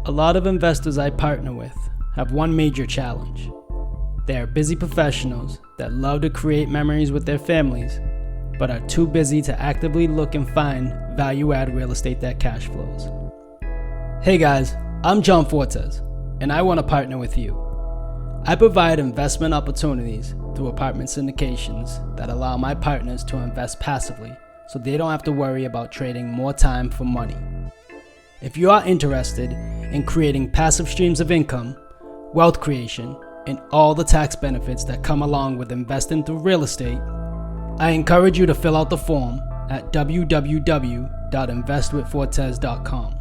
A lot of investors I partner with have one major challenge. They are busy professionals that love to create memories with their families, but are too busy to actively look and find value-add real estate that cash flows. Hey guys, I'm John Fortes, and I want to partner with you. I provide investment opportunities through apartment syndications that allow my partners to invest passively so they don't have to worry about trading more time for money. If you are interested in creating passive streams of income, wealth creation, and all the tax benefits that come along with investing through real estate, I encourage you to fill out the form at www.investwithfortes.com.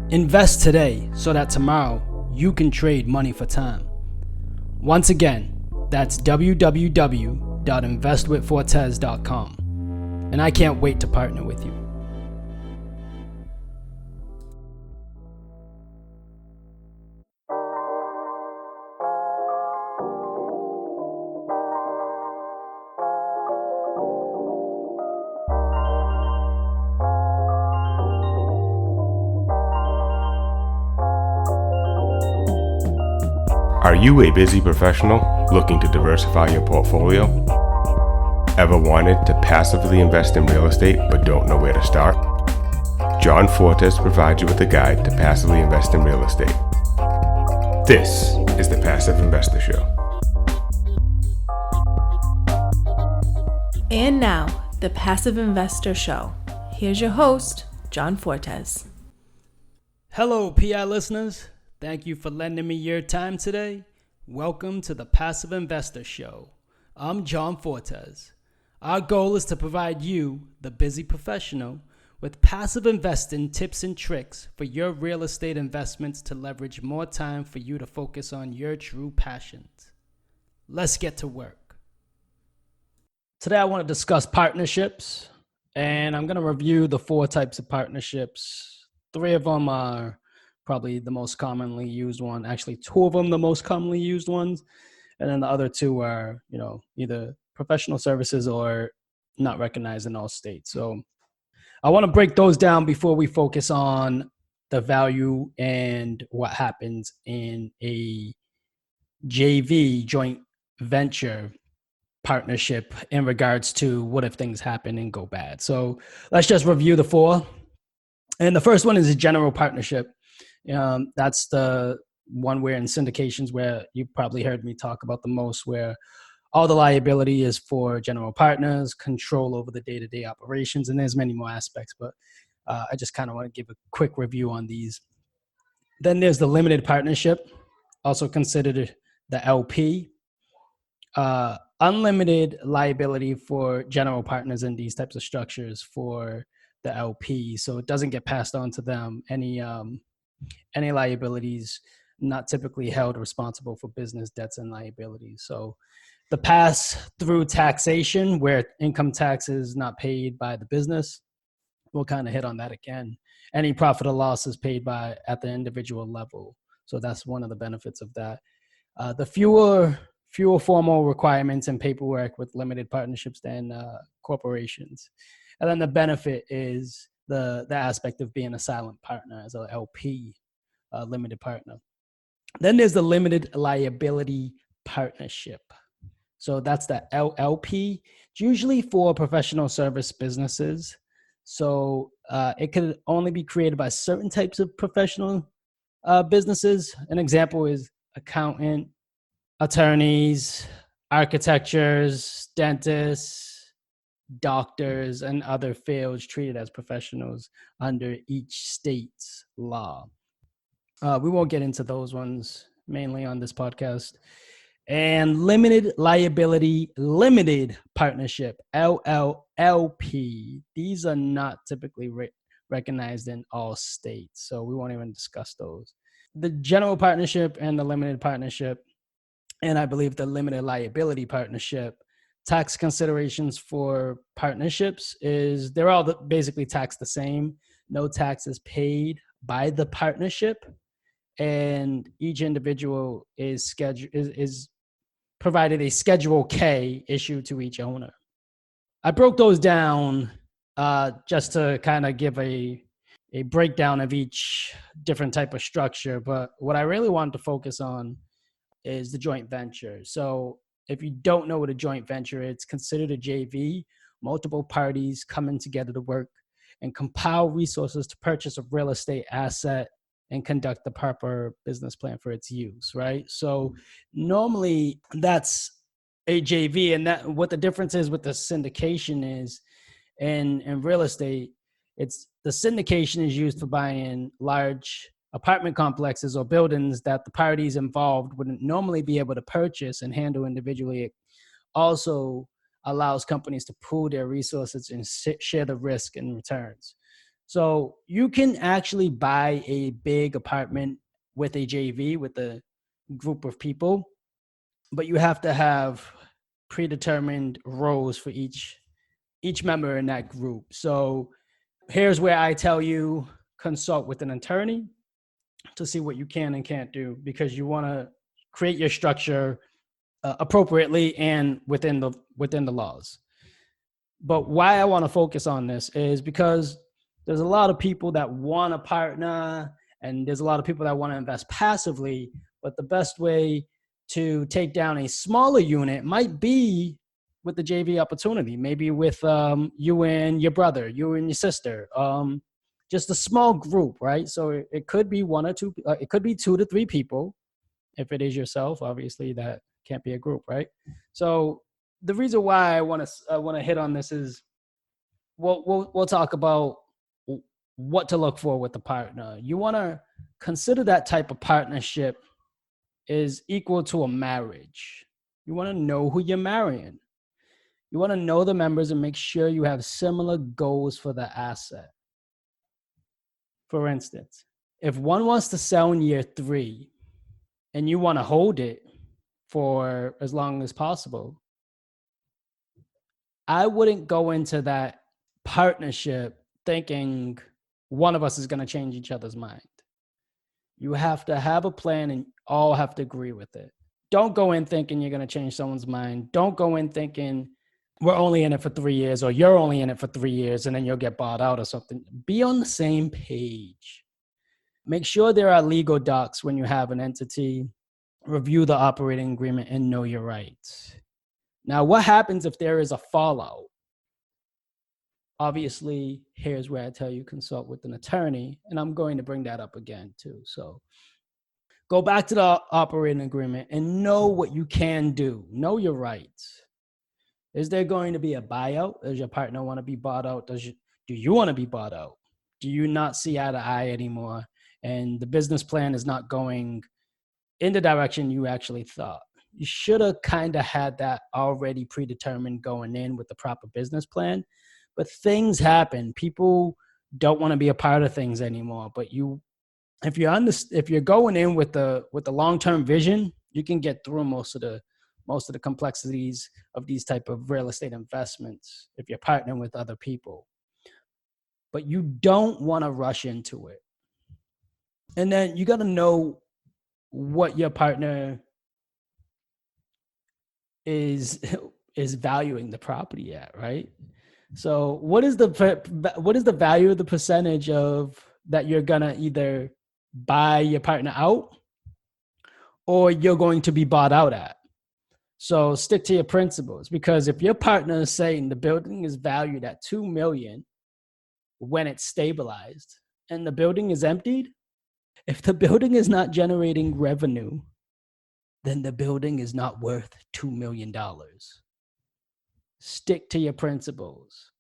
Invest today so that tomorrow you can trade money for time. Once again, that's www.investwithfortes.com. And I can't wait to partner with you. Are you a busy professional looking to diversify your portfolio? Ever wanted to passively invest in real estate but don't know where to start? John Fortes provides you with a guide to passively invest in real estate. This is the Passive Investor Show. And now, the Passive Investor Show. Here's your host, John Fortes. Hello, PI listeners. Thank you for lending me your time today. Welcome to the Passive Investor Show. I'm John Fortes. Our goal is to provide you, the busy professional, with passive investing tips and tricks for your real estate investments to leverage more time for you to focus on your true passions. Let's get to work. Today I want to discuss partnerships, and I'm going to review the 4 types of partnerships. 3 of them are probably the most commonly used one. Actually, 2 of them the most commonly used ones. And then the other 2 are, either professional services or not recognized in all states. So I want to break those down before we focus on the value and what happens in a JV, joint venture partnership, in regards to what if things happen and go bad. So let's just review the 4. And the first one is a general partnership. That's the one where in syndications where you probably heard me talk about the most, where all the liability is for general partners, control over the day-to-day operations, and there's many more aspects, but I just kind of want to give a quick review on these. Then there's the limited partnership, also considered the LP. Unlimited liability for general partners in these types of structures for the LP, so it doesn't get passed on to them. Any liabilities not typically held responsible for business debts and liabilities. So the pass-through taxation, where income tax is not paid by the business, we'll kind of hit on that again. Any profit or loss is paid at the individual level. So that's one of the benefits of that. The fewer formal requirements and paperwork with limited partnerships than corporations. And then the benefit is the aspect of being a silent partner as a LP, limited partner. Then there's the limited liability partnership. So that's the LLP. It's usually for professional service businesses. So it can only be created by certain types of professional businesses. An example is accountant, attorneys, architects, dentists, doctors, and other fields treated as professionals under each state's law. We won't get into those ones mainly on this podcast. And limited liability, limited partnership, LLLP. These are not typically recognized in all states, so we won't even discuss those. The general partnership and the limited partnership, and I believe the limited liability partnership, tax considerations for partnerships is they're all basically taxed the same. No tax is paid by the partnership, and each individual is provided a Schedule K issued to each owner. I broke those down just to kind of give a a breakdown of each different type of structure. But what I really wanted to focus on is the joint venture. So if you don't know what a joint venture is, it's considered a JV, multiple parties coming together to work and compile resources to purchase a real estate asset and conduct the proper business plan for its use, right? So normally that's a JV, and that what the difference is with the syndication is in real estate, it's the syndication is used for buying large apartment complexes or buildings that the parties involved wouldn't normally be able to purchase and handle individually. It also allows companies to pool their resources and share the risk and returns. So you can actually buy a big apartment with a JV with a group of people, but you have to have predetermined roles for each member in that group. So here's where I tell you consult with an attorney to see what you can and can't do, because you want to create your structure appropriately and within the laws. But why I want to focus on this is because there's a lot of people that want to partner and there's a lot of people that want to invest passively, but the best way to take down a smaller unit might be with the JV opportunity, maybe with you and your brother, you and your sister, just a small group, right? So it could be one or two, it could be 2 to 3 people. If it is yourself, obviously that can't be a group, right? So the reason why I want to hit on this is we'll talk about what to look for with the partner. You want to consider that type of partnership is equal to a marriage. You want to know who you're marrying. You want to know the members and make sure you have similar goals for the asset. For instance, if one wants to sell in year 3 and you want to hold it for as long as possible, I wouldn't go into that partnership thinking one of us is going to change each other's mind. You have to have a plan and all have to agree with it. Don't go in thinking you're going to change someone's mind. Don't go in thinking we're only in it for 3 years or you're only in it for 3 years and then you'll get bought out or something. Be on the same page. Make sure there are legal docs when you have an entity. Review the operating agreement and know your rights. Now, what happens if there is a fallout? Obviously, here's where I tell you consult with an attorney, and I'm going to bring that up again too. So go back to the operating agreement and know what you can do. Know your rights. Is there going to be a buyout? Does your partner want to be bought out? Do you want to be bought out? Do you not see eye to eye anymore? And the business plan is not going in the direction you actually thought. You should have kind of had that already predetermined going in with the proper business plan. But things happen. People don't want to be a part of things anymore. But if you're going in with the long-term vision, you can get through most of the complexities of these type of real estate investments if you're partnering with other people. But you don't want to rush into it. And then you got to know what your partner is valuing the property at, right? So what is the value of the percentage of that you're gonna either buy your partner out or you're going to be bought out at? So stick to your principles, because if your partner is saying the building is valued at $2 million when it's stabilized and the building is emptied, if the building is not generating revenue, then the building is not worth $2 million. Stick to your principles.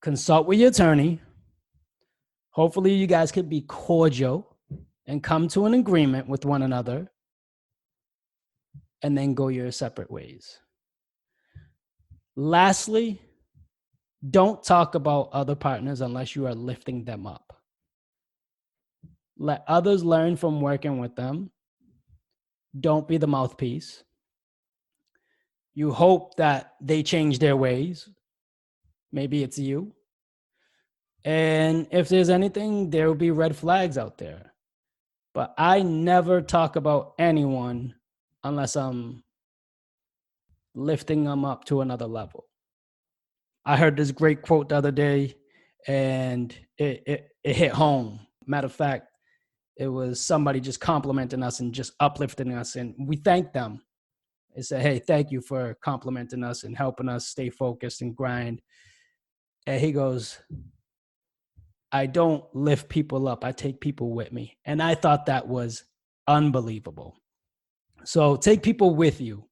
Consult with your attorney. Hopefully you guys can be cordial and come to an agreement with one another and then go your separate ways. Lastly, don't talk about other partners unless you are lifting them up. Let others learn from working with them. Don't be the mouthpiece. You hope that they change their ways. Maybe it's you. And if there's anything, there will be red flags out there. But I never talk about anyone unless I'm lifting them up to another level. I heard this great quote the other day, and it hit home. Matter of fact, it was somebody just complimenting us and just uplifting us, and we thanked them. They said, "Hey, thank you for complimenting us and helping us stay focused and grind." And he goes, "I don't lift people up. I take people with me." And I thought that was unbelievable. So take people with you,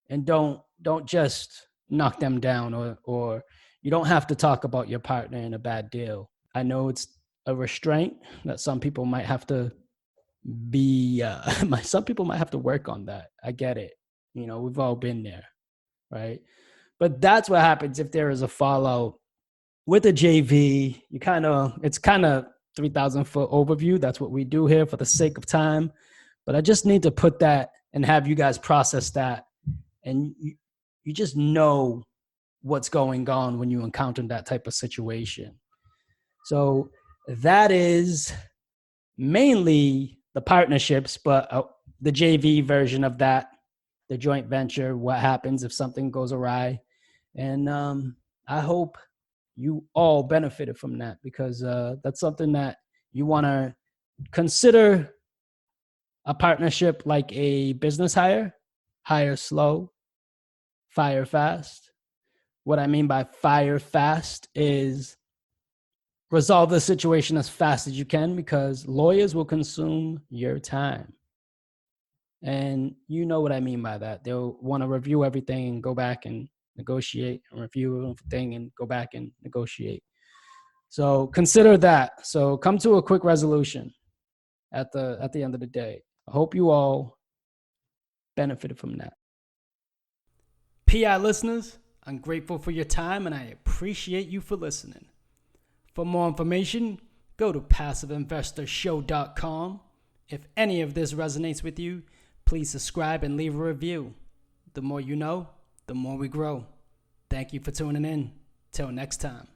and don't just knock them down, or you don't have to talk about your partner in a bad deal. I know it's a restraint that some people might have to be some people might have to work on that. I get it. We've all been there, right? But that's what happens if there is a fallout with a JV. It's kind of 3,000-foot overview. That's what we do here for the sake of time. But I just need to put that and have you guys process that. And you just know what's going on when you encounter that type of situation. So that is mainly the partnerships, but the JV version of that, the joint venture, what happens if something goes awry. And I hope you all benefited from that, because that's something that you want to consider. A partnership like a business hire slow, fire fast. What I mean by fire fast is resolve the situation as fast as you can, because lawyers will consume your time. And you know what I mean by that. They'll want to review everything and go back and negotiate, and review everything and go back and negotiate. So consider that. So come to a quick resolution at the end of the day. I hope you all benefited from that. PI listeners, I'm grateful for your time and I appreciate you for listening. For more information, go to passiveinvestorshow.com. If any of this resonates with you, please subscribe and leave a review. The more you know, the more we grow. Thank you for tuning in. Till next time.